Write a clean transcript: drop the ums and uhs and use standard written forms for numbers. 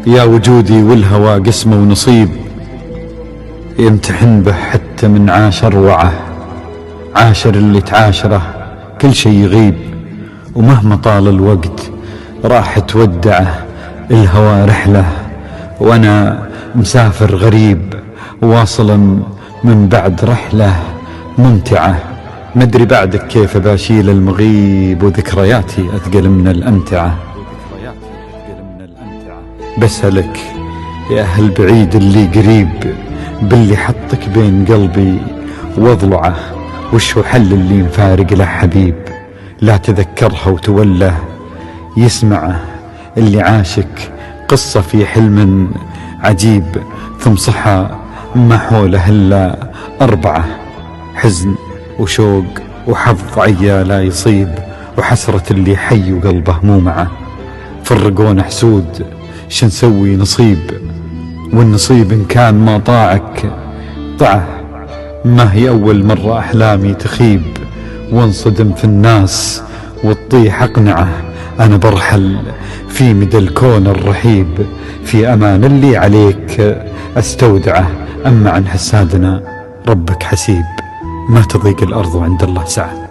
يا وجودي والهوى قسمه ونصيب، يمتحن به حتى من عاشر وعه. عاشر اللي تعاشره كل شي يغيب، ومهما طال الوقت راح تودعه. الهوى رحلة وانا مسافر غريب، واصلا من بعد رحلة ممتعة. مدري بعدك كيف باشيل المغيب، وذكرياتي اثقل من الامتعة. بسألك يا أهل بعيد اللي قريب، باللي حطك بين قلبي واضلعه، وش هو حل اللي مفارق له حبيب؟ لا تذكرها وتوله يسمعه اللي عاشك قصة في حلم عجيب. ثم صحى ما حوله إلا أربعة، حزن وشوق وحظ عيالا يصيب، وحسرة اللي حي وقلبه مو معه. فرقونا حسود شنسوي نصيب، والنصيب إن كان ما طاعك طعه. ما هي أول مرة أحلامي تخيب، وانصدم في الناس وتطيح أقنعه. أنا برحل في مدى الكون الرحيب، في أمان اللي عليك أستودعه. أما عن حسادنا ربك حسيب، ما تضيق الأرض وعند الله سعة.